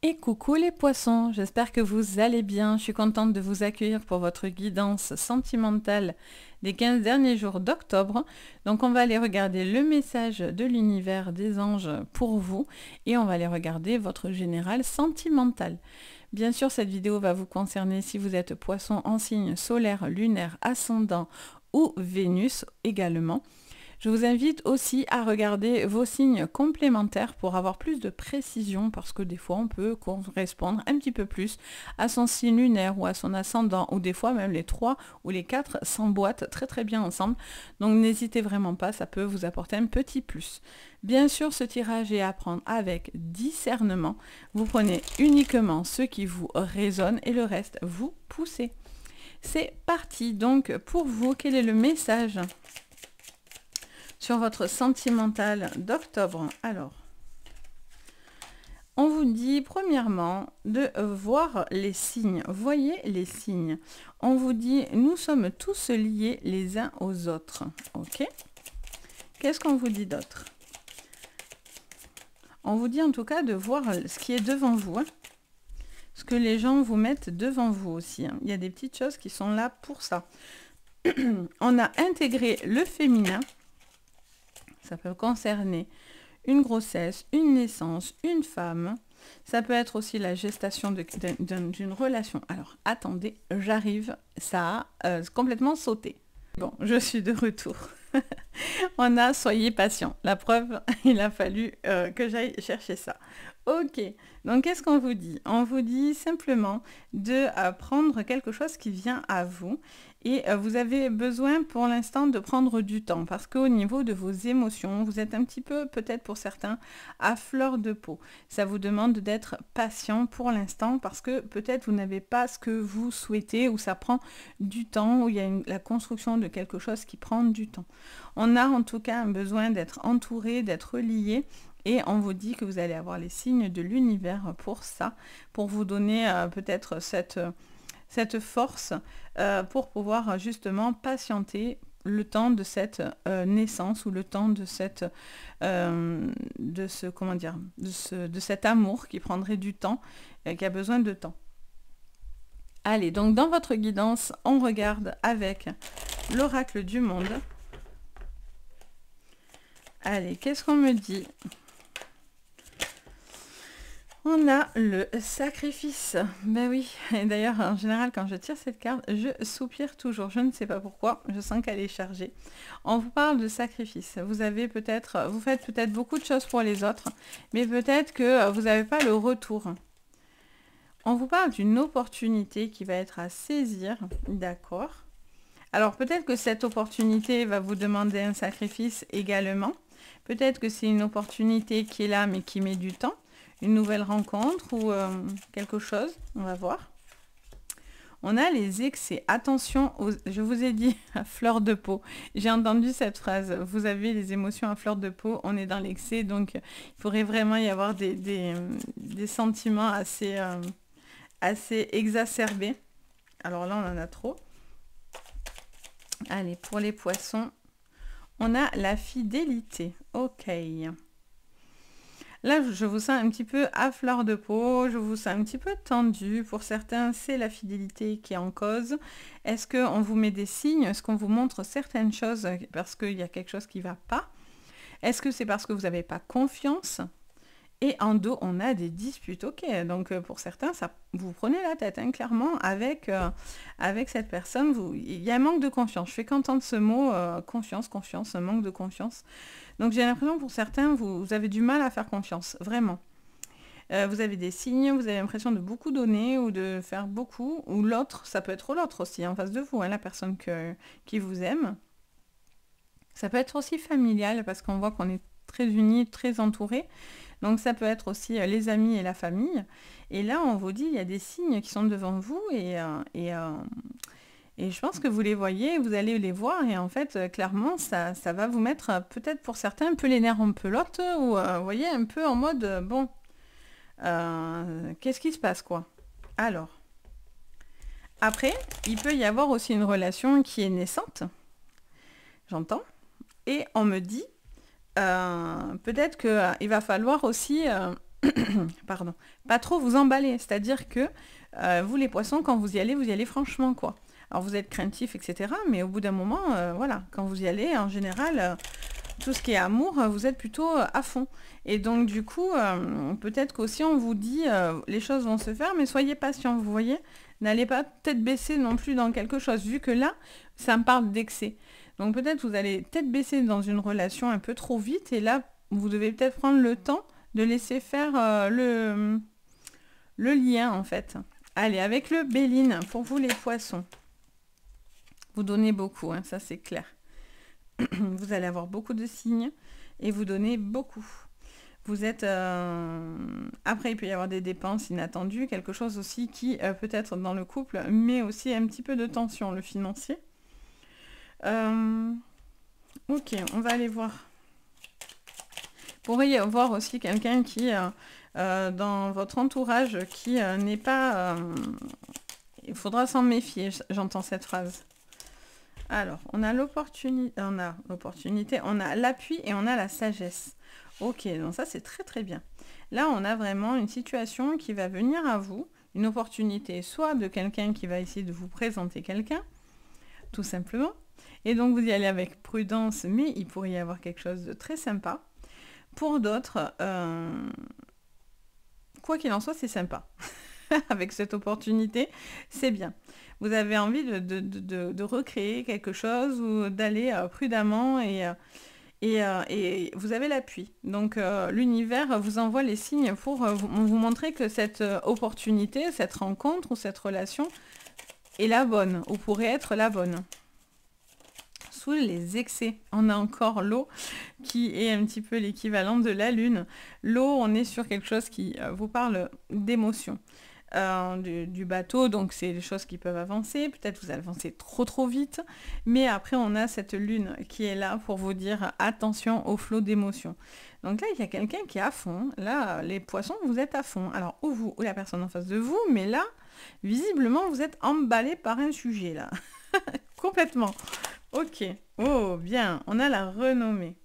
Et coucou les poissons, j'espère que vous allez bien. Je suis contente de vous accueillir pour votre guidance sentimentale des 15 derniers jours d'octobre. Donc on va aller regarder le message de l'univers des anges pour vous et on va aller regarder votre général sentimental. Bien sûr, cette vidéo va vous concerner si vous êtes poisson en signe solaire, lunaire, ascendant ou Vénus également. Je vous invite aussi à regarder vos signes complémentaires pour avoir plus de précision parce que des fois on peut correspondre un petit peu plus à son signe lunaire ou à son ascendant ou des fois même les 3 ou les 4 s'emboîtent très bien ensemble. Donc n'hésitez vraiment pas, ça peut vous apporter un petit plus. Bien sûr, ce tirage est à prendre avec discernement. Vous prenez uniquement ce qui vous résonne et le reste vous poussez. C'est parti. Donc pour vous, quel est le message sur votre sentimental d'octobre? Alors, on vous dit premièrement de voir les signes. Voyez les signes. On vous dit, nous sommes tous liés les uns aux autres. Ok? Qu'est-ce qu'on vous dit d'autre? On vous dit en tout cas de voir ce qui est devant vous. Hein. Ce que les gens vous mettent devant vous aussi. Hein. Il y a des petites choses qui sont là pour ça. On a intégré le féminin. Ça peut concerner une grossesse, une naissance, une femme. Ça peut être aussi la gestation d'une relation. Alors, attendez, j'arrive. Ça a complètement sauté. Bon, je suis de retour. On a soyez patient. La preuve, il a fallu que j'aille chercher ça. Ok, donc qu'est-ce qu'on vous dit? On vous dit simplement de prendre quelque chose qui vient à vous et vous avez besoin pour l'instant de prendre du temps parce qu'au niveau de vos émotions, vous êtes un petit peu, peut-être pour certains, à fleur de peau. Ça vous demande d'être patient pour l'instant parce que peut-être vous n'avez pas ce que vous souhaitez ou ça prend du temps ou il y a la construction de quelque chose qui prend du temps. On a en tout cas un besoin d'être entouré, d'être lié. Et on vous dit que vous allez avoir les signes de l'univers pour ça, pour vous donner peut-être cette force pour pouvoir justement patienter le temps de cette naissance ou le temps de cet amour qui prendrait du temps, qui a besoin de temps. Allez, donc dans votre guidance, on regarde avec l'oracle du monde. Allez, qu'est-ce qu'on me dit ? On a le sacrifice. Ben oui, et d'ailleurs, en général, quand je tire cette carte, je soupire toujours. Je ne sais pas pourquoi, je sens qu'elle est chargée. On vous parle de sacrifice. Vous faites peut-être beaucoup de choses pour les autres, mais peut-être que vous n'avez pas le retour. On vous parle d'une opportunité qui va être à saisir, d'accord. Alors peut-être que cette opportunité va vous demander un sacrifice également. Peut-être que c'est une opportunité qui est là, mais qui met du temps. Une nouvelle rencontre ou quelque chose, on va voir. On a les excès. Attention, je vous ai dit à fleur de peau. J'ai entendu cette phrase. Vous avez les émotions à fleur de peau, on est dans l'excès, donc il pourrait vraiment y avoir des sentiments assez exacerbés. Alors là, on en a trop. Allez, pour les poissons, on a la fidélité. Ok. Là, je vous sens un petit peu à fleur de peau, je vous sens un petit peu tendu. Pour certains, c'est la fidélité qui est en cause. Est-ce qu'on vous met des signes? Est-ce qu'on vous montre certaines choses parce qu'il y a quelque chose qui ne va pas? Est-ce que c'est parce que vous n'avez pas confiance? Et en dos, on a des disputes. Ok, donc pour certains, vous prenez la tête, hein, clairement, avec cette personne. Il y a un manque de confiance. Je fais qu'entendre ce mot, confiance, un manque de confiance. Donc j'ai l'impression que pour certains, vous avez du mal à faire confiance, vraiment. Vous avez des signes, vous avez l'impression de beaucoup donner ou de faire beaucoup. Ou l'autre, ça peut être l'autre aussi, en face de vous, hein, la personne qui vous aime. Ça peut être aussi familial, parce qu'on voit qu'on est très unis, très entourés. Donc ça peut être aussi les amis et la famille. Et là, on vous dit, il y a des signes qui sont devant vous et je pense que vous les voyez, vous allez les voir et en fait, clairement, ça va vous mettre peut-être pour certains un peu les nerfs en pelote ou vous voyez, un peu en mode, bon, qu'est-ce qui se passe quoi? Alors, après, il peut y avoir aussi une relation qui est naissante, j'entends, et on me dit, peut-être qu'il va falloir aussi pardon, pas trop vous emballer. C'est-à-dire que vous les poissons, quand vous y allez franchement, quoi. Alors vous êtes craintif, etc. Mais au bout d'un moment, voilà, quand vous y allez, en général, tout ce qui est amour, vous êtes plutôt à fond. Et donc du coup, peut-être qu'aussi on vous dit, les choses vont se faire, mais soyez patient, vous voyez. N'allez pas tête baissée non plus dans quelque chose, vu que là, ça me parle d'excès. Donc peut-être vous allez tête baissée dans une relation un peu trop vite, et là, vous devez peut-être prendre le temps de laisser faire le lien, en fait. Allez, avec le Béline, pour vous les poissons. Vous donnez beaucoup, hein, ça c'est clair. Vous allez avoir beaucoup de signes et vous donnez beaucoup. Vous êtes... Après, il peut y avoir des dépenses inattendues, quelque chose aussi qui peut être dans le couple, mais aussi un petit peu de tension, le financier. Ok, on va aller voir. Vous pourriez voir aussi quelqu'un qui, dans votre entourage, qui n'est pas... il faudra s'en méfier, j'entends cette phrase. Alors, on a l'opportunité, on a l'appui et on a la sagesse. Ok, donc ça c'est très très bien. Là, on a vraiment une situation qui va venir à vous, une opportunité, soit de quelqu'un qui va essayer de vous présenter quelqu'un, tout simplement. Et donc, vous y allez avec prudence, mais il pourrait y avoir quelque chose de très sympa. Pour d'autres, quoi qu'il en soit, c'est sympa. Avec cette opportunité, c'est bien. Vous avez envie de recréer quelque chose ou d'aller prudemment et vous avez l'appui. Donc l'univers vous envoie les signes pour vous montrer que cette opportunité, cette rencontre ou cette relation est la bonne ou pourrait être la bonne. Sous les excès, on a encore l'eau qui est un petit peu l'équivalent de la lune. L'eau, on est sur quelque chose qui vous parle d'émotion. Du bateau, donc c'est des choses qui peuvent avancer, peut-être vous avancez trop vite, mais après on a cette lune qui est là pour vous dire attention au flot d'émotions. Donc là il y a quelqu'un qui est à fond, là les poissons vous êtes à fond, alors ou vous ou la personne en face de vous, mais là visiblement vous êtes emballé par un sujet là, complètement. Ok, oh bien, on a la renommée.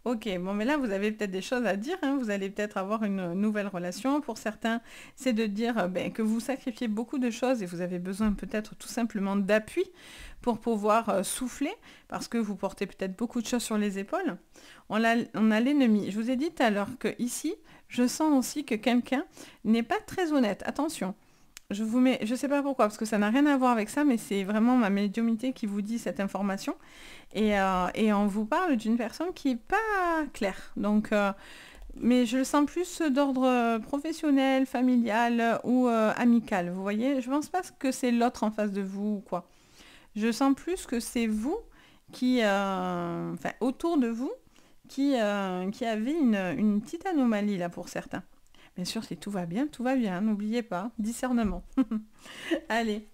Ok, bon, mais là, vous avez peut-être des choses à dire, hein. Vous allez peut-être avoir une nouvelle relation. Pour certains, c'est de dire que vous sacrifiez beaucoup de choses et vous avez besoin peut-être tout simplement d'appui pour pouvoir souffler, parce que vous portez peut-être beaucoup de choses sur les épaules. On a l'ennemi. Je vous ai dit tout à l'heure que ici, je sens aussi que quelqu'un n'est pas très honnête. Attention. Je vous mets, je sais pas pourquoi, parce que ça n'a rien à voir avec ça, mais c'est vraiment ma médiumnité qui vous dit cette information. Et on vous parle d'une personne qui n'est pas claire. Donc, mais je le sens plus d'ordre professionnel, familial ou amical. Vous voyez, je pense pas que c'est l'autre en face de vous ou quoi. Je sens plus que c'est vous qui, enfin, autour de vous, qui avez une petite anomalie là pour certains. Bien sûr, si tout va bien, n'oubliez pas, discernement. Allez.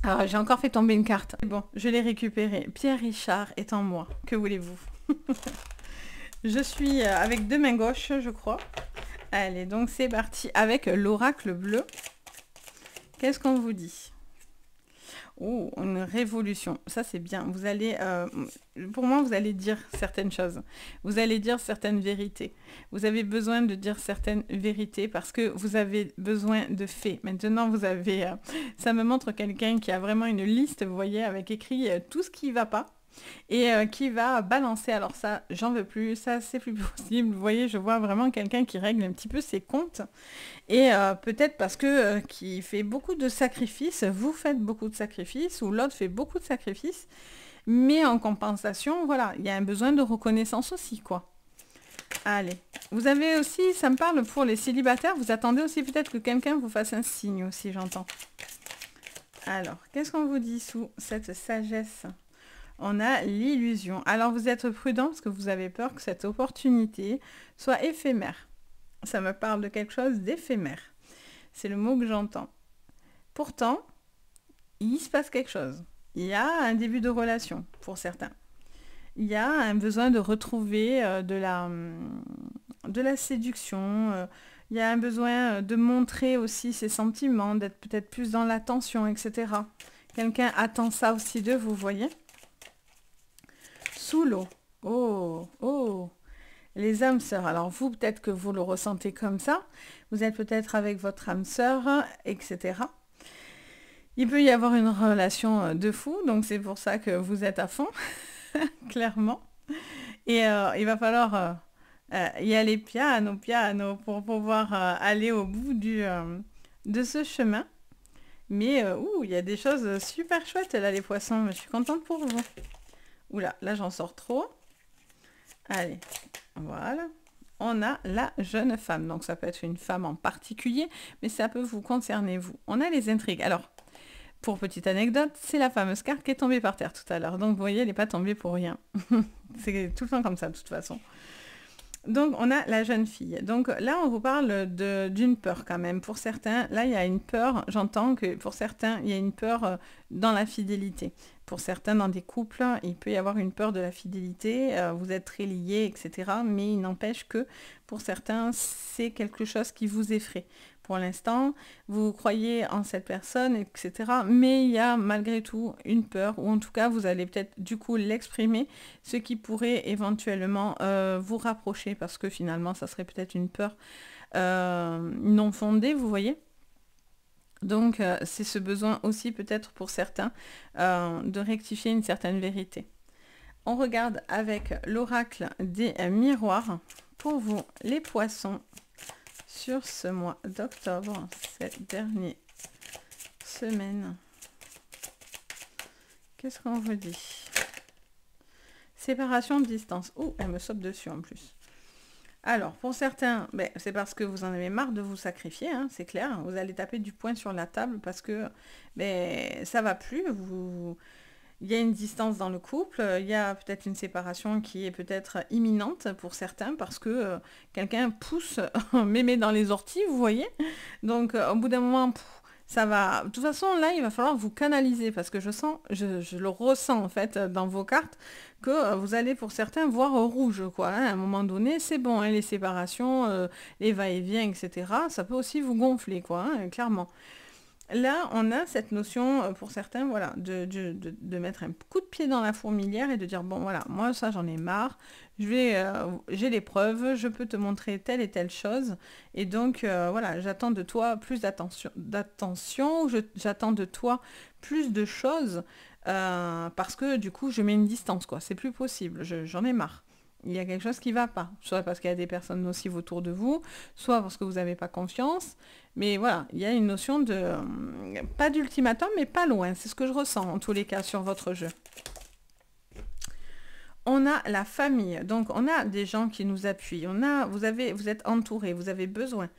Alors, j'ai encore fait tomber une carte. Bon, je l'ai récupérée. Pierre Richard est en moi. Que voulez-vous? Je suis avec deux mains gauches, je crois. Allez, donc c'est parti avec l'oracle bleu. Qu'est-ce qu'on vous dit? Oh, une révolution. Ça, c'est bien. Vous allez, pour moi, vous allez dire certaines choses. Vous allez dire certaines vérités. Vous avez besoin de dire certaines vérités parce que vous avez besoin de faits. Maintenant, vous avez, ça me montre quelqu'un qui a vraiment une liste, vous voyez, avec écrit tout ce qui ne va pas. Et qui va balancer, alors ça, j'en veux plus, ça, c'est plus possible. Vous voyez, je vois vraiment quelqu'un qui règle un petit peu ses comptes. Et peut-être parce que qui fait beaucoup de sacrifices, vous faites beaucoup de sacrifices, ou l'autre fait beaucoup de sacrifices. Mais en compensation, voilà, il y a un besoin de reconnaissance aussi, quoi. Allez, vous avez aussi, ça me parle pour les célibataires, vous attendez aussi peut-être que quelqu'un vous fasse un signe aussi, j'entends. Alors, qu'est-ce qu'on vous dit sous cette sagesse ? On a l'illusion. Alors, vous êtes prudent parce que vous avez peur que cette opportunité soit éphémère. Ça me parle de quelque chose d'éphémère. C'est le mot que j'entends. Pourtant, il se passe quelque chose. Il y a un début de relation pour certains. Il y a un besoin de retrouver de la séduction. Il y a un besoin de montrer aussi ses sentiments, d'être peut-être plus dans l'attention, etc. Quelqu'un attend ça aussi de vous, voyez ? Sous l'eau. Oh, oh. Les âmes sœurs. Alors vous, peut-être que vous le ressentez comme ça. Vous êtes peut-être avec votre âme sœur, etc. Il peut y avoir une relation de fou, donc c'est pour ça que vous êtes à fond, clairement. Et il va falloir y aller piano, piano, pour pouvoir aller au bout de ce chemin. Mais il y a des choses super chouettes là, les poissons. Je suis contente pour vous. Oula, là j'en sors trop. Allez, voilà. On a la jeune femme. Donc ça peut être une femme en particulier, mais ça peut vous concerner vous. On a les intrigues. Alors, pour petite anecdote, c'est la fameuse carte qui est tombée par terre tout à l'heure. Donc vous voyez, elle n'est pas tombée pour rien. C'est tout le temps comme ça de toute façon. Donc, on a la jeune fille. Donc là, on vous parle d'une peur quand même. Pour certains, là, il y a une peur. J'entends que pour certains, il y a une peur dans la fidélité. Pour certains, dans des couples, il peut y avoir une peur de la fidélité. Vous êtes très liés, etc. Mais il n'empêche que pour certains, c'est quelque chose qui vous effraie. Pour l'instant, vous croyez en cette personne, etc. Mais il y a malgré tout une peur, ou en tout cas, vous allez peut-être du coup l'exprimer, ce qui pourrait éventuellement vous rapprocher, parce que finalement, ça serait peut-être une peur non fondée, vous voyez. Donc, c'est ce besoin aussi peut-être pour certains de rectifier une certaine vérité. On regarde avec l'oracle des miroirs pour vous, les poissons, sur ce mois d'octobre, cette dernière semaine. Qu'est-ce qu'on vous dit? Séparation de distance. Oh, elle me saute dessus en plus. Alors, pour certains, c'est parce que vous en avez marre de vous sacrifier, hein, c'est clair. Vous allez taper du poing sur la table parce que ça va plus. Il y a une distance dans le couple, il y a peut-être une séparation qui est peut-être imminente pour certains parce que quelqu'un pousse mémé dans les orties, vous voyez. Donc au bout d'un moment, ça va... De toute façon, là, il va falloir vous canaliser parce que je le ressens en fait dans vos cartes que vous allez pour certains voir rouge, quoi. Hein. À un moment donné, c'est bon, hein, les séparations, les va-et-vient, etc. Ça peut aussi vous gonfler, quoi, hein, clairement. Là, on a cette notion, pour certains, voilà, de mettre un coup de pied dans la fourmilière et de dire, bon, voilà, moi, ça, j'en ai marre, j'ai les preuves, je peux te montrer telle et telle chose, et donc, voilà, j'attends de toi plus d'attention, j'attends de toi plus de choses, parce que, du coup, je mets une distance, quoi, c'est plus possible, j'en ai marre. Il y a quelque chose qui ne va pas, soit parce qu'il y a des personnes nocives autour de vous, soit parce que vous n'avez pas confiance. Mais voilà, il y a une notion de... pas d'ultimatum, mais pas loin. C'est ce que je ressens en tous les cas sur votre jeu. On a la famille, donc on a des gens qui nous appuient. Vous êtes entouré, vous avez besoin.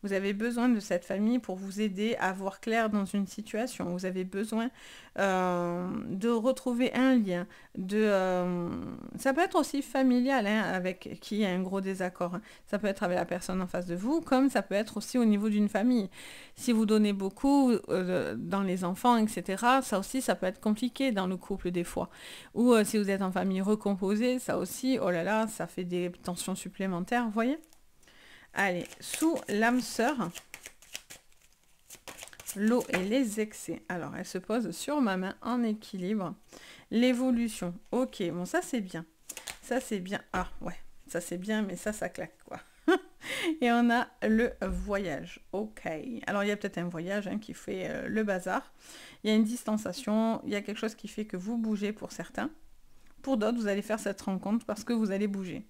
Vous avez besoin de cette famille pour vous aider à voir clair dans une situation. Vous avez besoin de retrouver un lien. Ça peut être aussi familial, hein, avec qui il y a un gros désaccord. Hein. Ça peut être avec la personne en face de vous, comme ça peut être aussi au niveau d'une famille. Si vous donnez beaucoup dans les enfants, etc., ça aussi, ça peut être compliqué dans le couple des fois. Ou si vous êtes en famille recomposée, ça aussi, oh là là, ça fait des tensions supplémentaires, vous voyez ? Allez, sous l'âme sœur, l'eau et les excès. Alors, elle se pose sur ma main en équilibre. L'évolution. Ok, bon, ça c'est bien. Ça c'est bien. Ah, ouais, ça c'est bien, mais ça claque, quoi. Et on a le voyage. Ok. Alors, il y a peut-être un voyage qui fait le bazar. Il y a une distanciation. Il y a quelque chose qui fait que vous bougez pour certains. Pour d'autres, vous allez faire cette rencontre parce que vous allez bouger.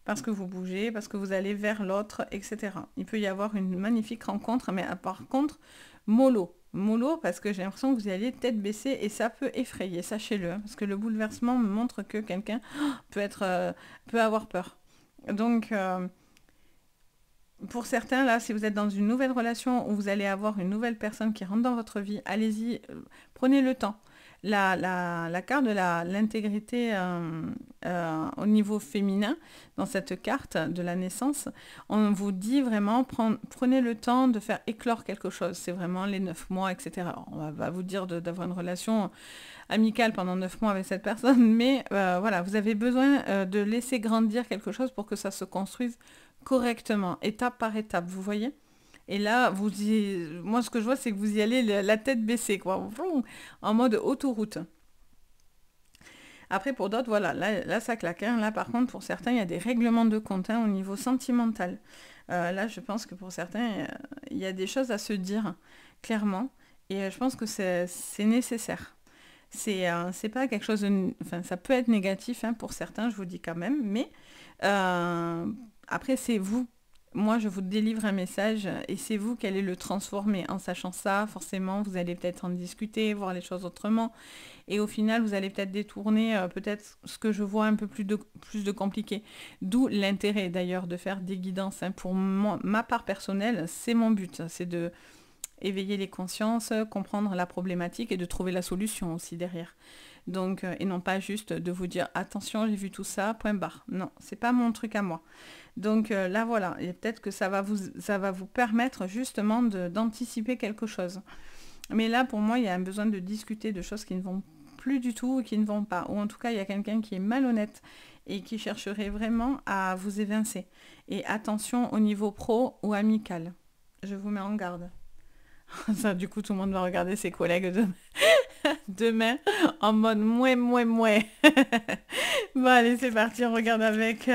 Parce que vous bougez, parce que vous allez vers l'autre, etc. Il peut y avoir une magnifique rencontre, mais par contre, mollo. Mollo, parce que j'ai l'impression que vous y allez tête baissée et ça peut effrayer, sachez-le. Parce que le bouleversement me montre que quelqu'un peut avoir peur. Donc, pour certains, là, si vous êtes dans une nouvelle relation où vous allez avoir une nouvelle personne qui rentre dans votre vie, allez-y, prenez le temps. La carte de l'intégrité au niveau féminin, dans cette carte de la naissance, on vous dit vraiment, prenez le temps de faire éclore quelque chose. C'est vraiment les 9 mois, etc. Alors, on va vous dire d'avoir une relation amicale pendant 9 mois avec cette personne, mais voilà, vous avez besoin de laisser grandir quelque chose pour que ça se construise correctement, étape par étape, vous voyez ? Et là, moi, ce que je vois, c'est que vous y allez la tête baissée, quoi, en mode autoroute. Après, pour d'autres, voilà, là ça claque. Hein. Là, par contre, pour certains, il y a des règlements de compte hein, au niveau sentimental. Là, je pense que pour certains, il y a des choses à se dire, clairement. Et je pense que c'est nécessaire. C'est pas quelque chose de... Enfin, ça peut être négatif hein, pour certains, je vous dis quand même. Mais après, c'est vous. Moi, je vous délivre un message et c'est vous qui allez le transformer. En sachant ça, forcément, vous allez peut-être en discuter, voir les choses autrement. Et au final, vous allez peut-être détourner peut-être ce que je vois un peu plus de compliqué. D'où l'intérêt d'ailleurs de faire des guidances. Hein. Pour moi, ma part personnelle, c'est mon but. C'est de éveiller les consciences, comprendre la problématique et de trouver la solution aussi derrière. Donc, et non pas juste de vous dire attention, j'ai vu tout ça, point barre. Non, c'est pas mon truc à moi. Donc là voilà, et peut-être que ça va vous permettre justement d'anticiper quelque chose. Mais là pour moi, il y a un besoin de discuter de choses qui ne vont plus du tout ou qui ne vont pas. Ou en tout cas, il y a quelqu'un qui est malhonnête et qui chercherait vraiment à vous évincer. Et attention au niveau pro ou amical. Je vous mets en garde. Ça, du coup, tout le monde va regarder ses collègues demain en mode mouais. Bon, allez, c'est parti. On regarde avec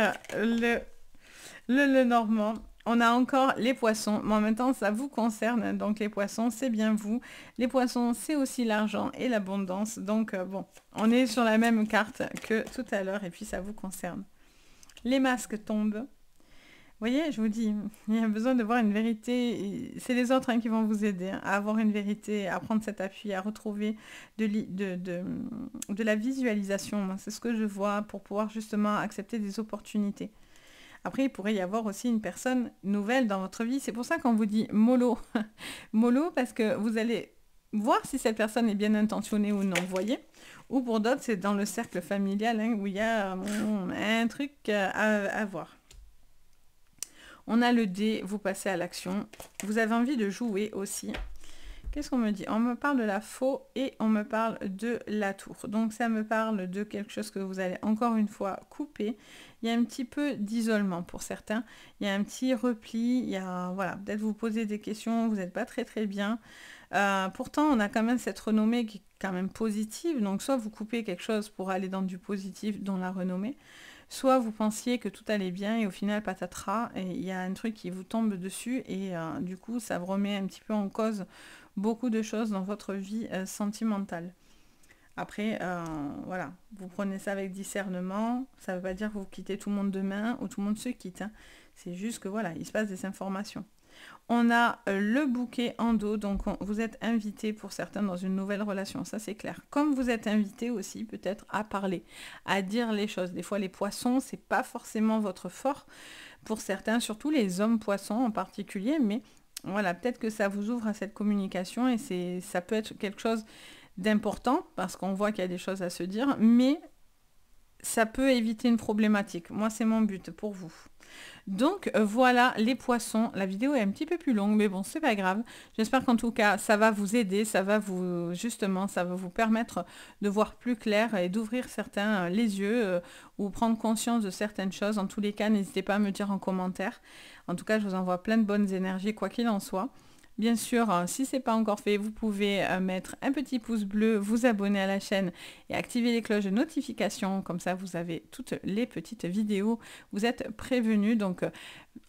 le normand. On a encore les poissons, mais en même temps, ça vous concerne. Donc, les poissons, c'est bien vous. Les poissons, c'est aussi l'argent et l'abondance. Donc, bon, on est sur la même carte que tout à l'heure et puis ça vous concerne. Les masques tombent. Vous voyez, je vous dis, il y a besoin de voir une vérité. C'est les autres hein, qui vont vous aider hein, à avoir une vérité, à prendre cet appui, à retrouver de la visualisation. C'est ce que je vois pour pouvoir justement accepter des opportunités. Après, il pourrait y avoir aussi une personne nouvelle dans votre vie. C'est pour ça qu'on vous dit mollo. Mollo parce que vous allez voir si cette personne est bien intentionnée ou non, vous voyez. Ou pour d'autres, c'est dans le cercle familial hein, où il y a un truc à voir. On a le dé, vous passez à l'action. Vous avez envie de jouer aussi. Qu'est-ce qu'on me dit? On me parle de la faux et on me parle de la tour. Donc ça me parle de quelque chose que vous allez encore une fois couper. Il y a un petit peu d'isolement pour certains. Il y a un petit repli. Il y a, voilà, peut-être vous posez des questions, vous n'êtes pas très bien. Pourtant, on a quand même cette renommée qui est quand même positive. Donc soit vous coupez quelque chose pour aller dans du positif, dont la renommée. Soit vous pensiez que tout allait bien et au final patatras, et il y a un truc qui vous tombe dessus et du coup ça vous remet un petit peu en cause beaucoup de choses dans votre vie sentimentale. Après, voilà, vous prenez ça avec discernement, ça ne veut pas dire que vous quittez tout le monde demain ou tout le monde se quitte, hein. C'est juste que voilà, il se passe des informations. On a le bouquet en dos, donc vous êtes invité pour certains dans une nouvelle relation, ça c'est clair. Comme vous êtes invité aussi peut-être à parler, à dire les choses. Des fois les poissons, c'est pas forcément votre fort pour certains, surtout les hommes poissons en particulier, mais voilà, peut-être que ça vous ouvre à cette communication et ça peut être quelque chose d'important parce qu'on voit qu'il y a des choses à se dire, mais ça peut éviter une problématique. Moi, c'est mon but pour vous. Donc voilà les poissons, la vidéo est un petit peu plus longue mais bon c'est pas grave, j'espère qu'en tout cas ça va vous aider, ça va vous permettre de voir plus clair et d'ouvrir certains les yeux ou prendre conscience de certaines choses. En tous les cas n'hésitez pas à me dire en commentaire, en tout cas je vous envoie plein de bonnes énergies quoi qu'il en soit. Bien sûr, si ce n'est pas encore fait, vous pouvez mettre un petit pouce bleu, vous abonner à la chaîne et activer les cloches de notification. Comme ça, vous avez toutes les petites vidéos. Vous êtes prévenus. Donc,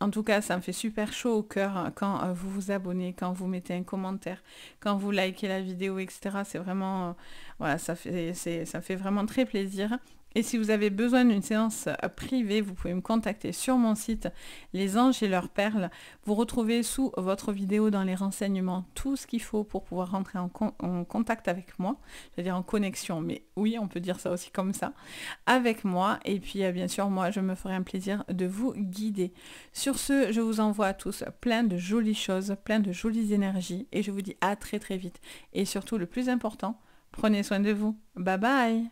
en tout cas, ça me fait super chaud au cœur quand vous vous abonnez, quand vous mettez un commentaire, quand vous likez la vidéo, etc. C'est vraiment, voilà, ça fait vraiment très plaisir. Et si vous avez besoin d'une séance privée, vous pouvez me contacter sur mon site Les Anges et leurs perles. Vous retrouvez sous votre vidéo dans les renseignements tout ce qu'il faut pour pouvoir rentrer en contact avec moi. C'est-à-dire en connexion, mais oui, on peut dire ça aussi comme ça, avec moi. Et puis bien sûr, moi, je me ferai un plaisir de vous guider. Sur ce, je vous envoie à tous plein de jolies choses, plein de jolies énergies. Et je vous dis à très vite. Et surtout, le plus important, prenez soin de vous. Bye bye!